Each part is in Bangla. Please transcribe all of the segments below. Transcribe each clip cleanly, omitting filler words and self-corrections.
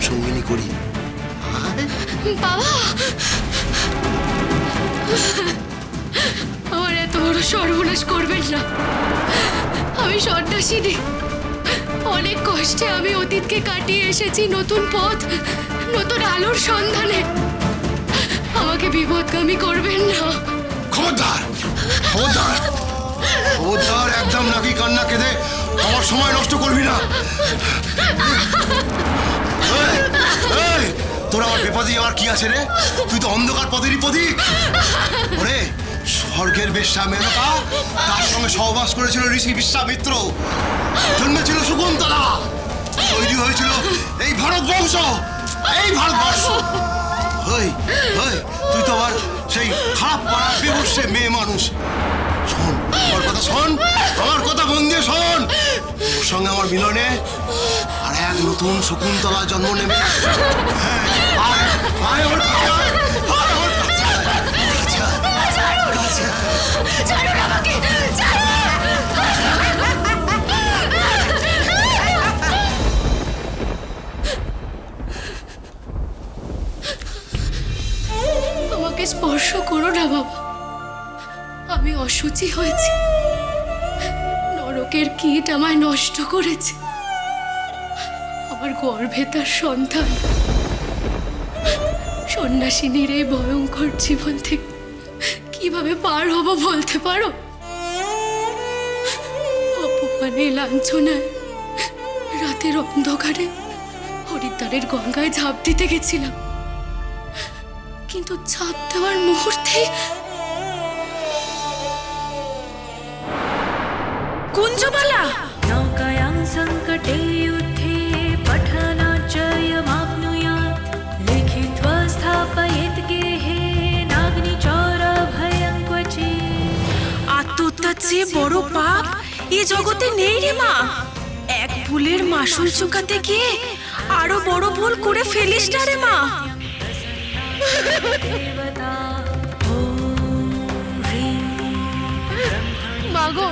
সঙ্গিনী করি। বাবা, আমার এত বড় সর্বনাশ করবেন না। আমি সন্ন্যাসিনী, অনেক কষ্টে আমি অতীতকে কাটিয়ে এসেছি নতুন পথ, নতুন আলোর সন্ধানে। আমাকে বিপদগামী করবেন না। খবরদার, খবরদার, খবরদার, একদম নাকি কান্না কেঁদে আমার সময় নষ্ট করবি না। তোর আমার বেপদে যাওয়ার কি আছে রে? তুই তো অন্ধকার পথেরই প্রতীক। ওরে, স্বর্গের বেশ্যা মেনকা, তার সঙ্গে সহবাস করেছিল ঋষি বিশ্বামিত্র, জন্মেছিল শকুন্তলা, তৈরি হয়েছিল এই ভারতবর্ষ, এই ভারতবর্ষ। তুই তো আবার সেই খারাপ পাড়ার বেবুসে মেয়ে মানুষ। শোন আমার কথা, শোন আমার কথা, মন দিয়ে শোন। তোর সঙ্গে আমার মিলনে আর এক নতুন শকুন্তলা জন্ম নেবে। আমাকে স্পর্শ করো না বাবা, আমি অশুচি হয়েছি। নরকের কীট আমায় নষ্ট করেছে। আমার গর্ভে তার সন্তান। সন্ন্যাসিনীর এই ভয়ঙ্কর জীবন থেকে কিভাবে পার হব বলতে পারো? অপমানে, লাঞ্ছনায় রাতের অন্ধকারে হরিদ্বারের গঙ্গায় ঝাঁপ দিতে গেছিলাম, কিন্তু ঝাঁপ দেওয়ার মুহূর্তে কুঞ্জমালা নৌকায়াং সংকটে যুদ্ধে পঠনাচয়মাপ্নুয়াৎ লিখিত্বা স্থাপয়েৎ গেহে নাগ্নিচর ভয়ং ক্বচিৎ। আত্মহত্যার চেয়ে বড় পাপ এ জগতে নেই রে মা। এক ভুলের মাসুল চুকাতে গিয়ে আরো বড় ভুল করে ফেলিস না রে মা। মাগো,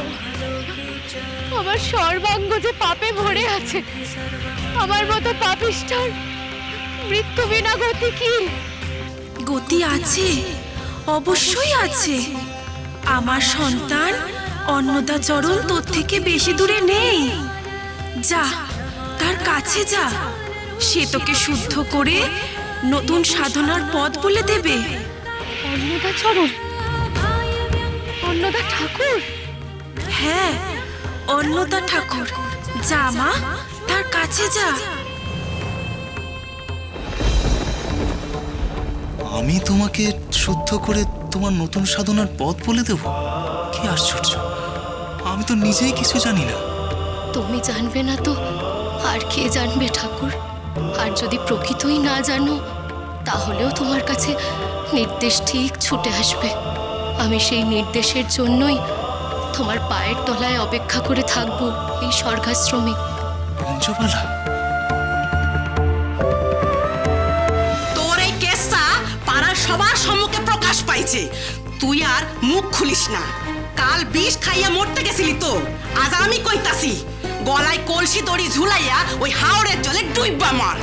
আমার সর্বাঙ্গ যে পাপে ভরে আছে। আমার মতো পাপিষ্ঠার মৃত্যু বিনা গতি কি? গতি আছে, অবশ্যই আছে। আমার সন্তান অন্নদাচরণ তোর থেকে বেশি দূরে নেই। যা, তার কাছে যা, সে তোকে শুদ্ধ করে নতুন সাধনার পথ বলে দেবে। অন্নদাচরণ? অন্নদা ঠাকুর? হ্যাঁ, অন্নদা ঠাকুর। যা মা, তার কাছে যা। আমি তোমাকে শুদ্ধ করে তোমার নতুন সাধনার পথ বলে দেব? কি আশ্চর্য! আমি তো নিজেই কিছু জানি না। তুমি জানবে না তো আর কে জানবে ঠাকুর? আর যদি প্রকৃতই না জানো, তাহলেও তোমার কাছে নির্দেশ ঠিক ছুটে আসবে। আমি সেই নির্দেশের জন্যই তোমার পায়ের তলায় অপেক্ষা করে থাকবো এই স্বর্গাশ্রমে। কুঞ্জমালা, তোর এই কেসটা পাড়ার সবার সম্মুখে প্রকাশ পাইছে। তুই আর মুখ খুলিস না। কাল বিষ খাইয়া মরতে গেছিলি তো, আজ আমি কইতাছি গলায় কলসি দড়ি ঝুলাইয়া ওই হাওড়ের জলে ডুইবা মার।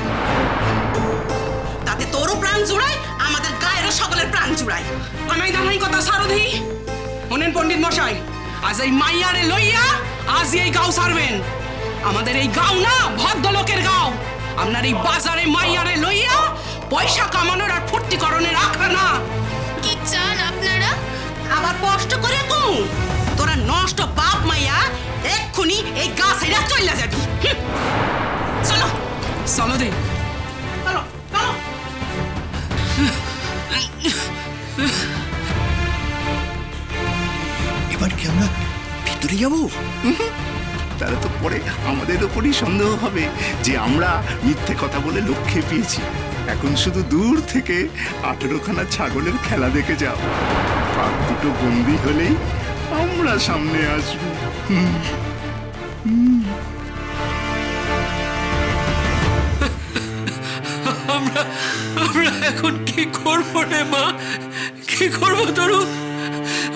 তাতে তোরও প্রাণ জুড়ায়, আমাদের গায়েরও সকলের প্রাণ জুড়ায়। কানাই দানাই কথা সারধি হনেন পণ্ডিত মশাই, আজ এই মাইয়ারে লইয়া আজ এই গাঁও ছাড়বেন। আমাদের এই গাঁও না ভদ্রলোকের গাঁও। আপনার এই বাজারে মাইয়ারে লইয়া পয়সা কামানোর আর ফুর্তিকরণের আখড়া না। কি চান আপনারা? আবার কষ্ট করে কম, তোরা নষ্ট বাপ মাইয়া এক্ষুনি এই গা ছেড়ে চলে যাবি। চলো চলো দে। চলো চলো। এবার কি আমরা ভিতরে যাব? তাহলে তো পরে আমাদের ওপরই সন্দেহ হবে যে আমরা মিথ্যে কথা বলে লক্ষ্যে পেয়েছি। এখন শুধু দূর থেকে 18খানা ছাগলের খেলা দেখে যাও। পাক দুটো বন্দি হলেই আমরা সামনে আসবো। আমরা এখন কি করবো রে মা? কি করবো তরু?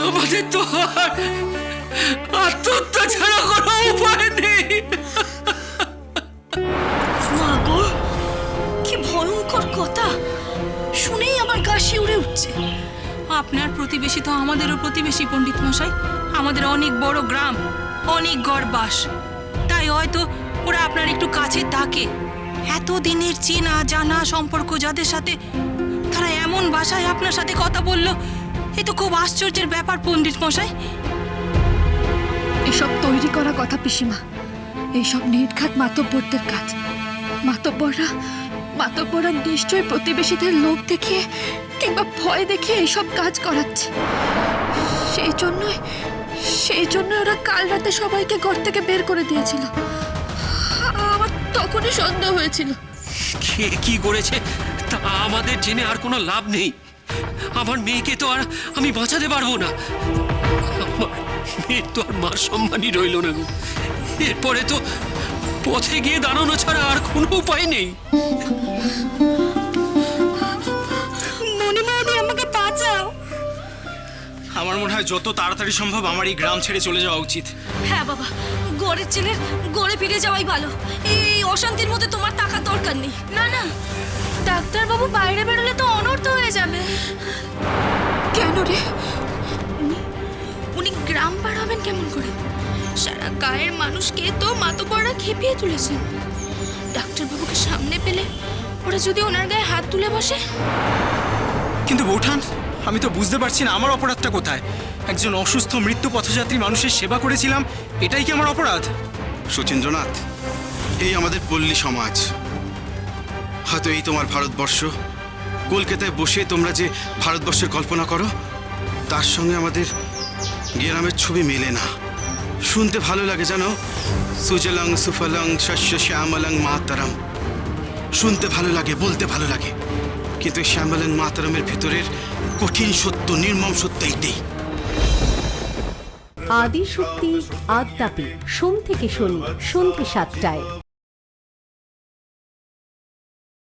আমাদের তো আর আত্মহত্যা ছাড়া কোনো উপায় নেই। মাগো, প্রতিবেশী তো আমাদেরও প্রতিবেশী পণ্ডিত মশাই। আমাদের অনেক বড় গ্রাম, অনেক গড় বাস, তাই হয়তো ওরা আপনার একটু কাছে থাকে। এত দিনের চেনা জানা সম্পর্ক যাদের সাথে, তারা এমন ভাষায় আপনার সাথে কথা বললো, এ তো খুব আশ্চর্যের ব্যাপার পণ্ডিত মশাই। এসব তৈরি করা কথা পিসিমা, এইসব নির্ঘাত মাতব্বরদের কাজ। মাতব্বররা নিশ্চয়ই প্রতিবেশীদের লোভ দেখিয়ে কিংবা ভয় দেখিয়ে এইসব কাজ করাচ্ছে। সেই জন্য ওরা কাল রাতে সবাইকে ঘর থেকে বের করে দিয়েছিল। আমার তখনই সন্দেহ হয়েছিল। কে কি করেছে তা আমাদের জেনে আর কোনো লাভ নেই। আমার মেয়েকে তো আর আমি বাঁচাতে পারবো না। আমার মেয়ের তো আর মার সম্মানই রইল না। এরপরে তো পথে গিয়ে দাঁড়ানো ছাড়া আর কোনো উপায় নেই। মণিমাদি, আমাকে বাঁচাও। আমার মনে হয় যত তাড়াতাড়ি সম্ভব আমার এই গ্রাম ছেড়ে চলে যাওয়া উচিত। হ্যাঁ বাবা, গড়ের ছেলের গড়ে ফিরে যাওয়াই ভালো। এই অশান্তির মধ্যে তোমার টাকার দরকার নেই। না না, ডাক্তারবাবু বাইরে বেরোলে তো অনর্থ হয়ে যাবে। কেন রে? উনি গ্রাম পার হবেন কেমন করে? সারা গায়ের মানুষকে তো মাতব্বররা খেপিয়ে তুলেছে। ডাক্তারবাবুকে সামনে পেলে ওরা যদি ওনার গায়ে হাত তুলে বসে। কিন্তু বৌঠান, আমি তো বুঝতে পারছি না আমার অপরাধটা কোথায়। একজন অসুস্থ মৃত্যু পথযাত্রী মানুষের সেবা করেছিলাম, এটাই কি আমার অপরাধ? সচিন্দ্রনাথ, এই আমাদের পল্লী সমাজ, হয়তো এই তোমার ভারতবর্ষ। কলকাতায় বসে তোমরা যে ভারতবর্ষের কল্পনা করো, তার সঙ্গে আমাদের গ্রামের ছবি মেলে না। শুনতে ভালো লাগে জানো, সুজলং সুফলং শস্য শ্যামলং মাতরম। শুনতে ভালো লাগে, বলতে ভালো লাগে, কিন্তু শ্যামলং মাতরমের ভিতরের কঠিন সত্য, নির্মম সত্য এইটাই। আদি শক্তি আদ্যাপি, সোম থেকে শনি সন্ধ্যে ৭টায়।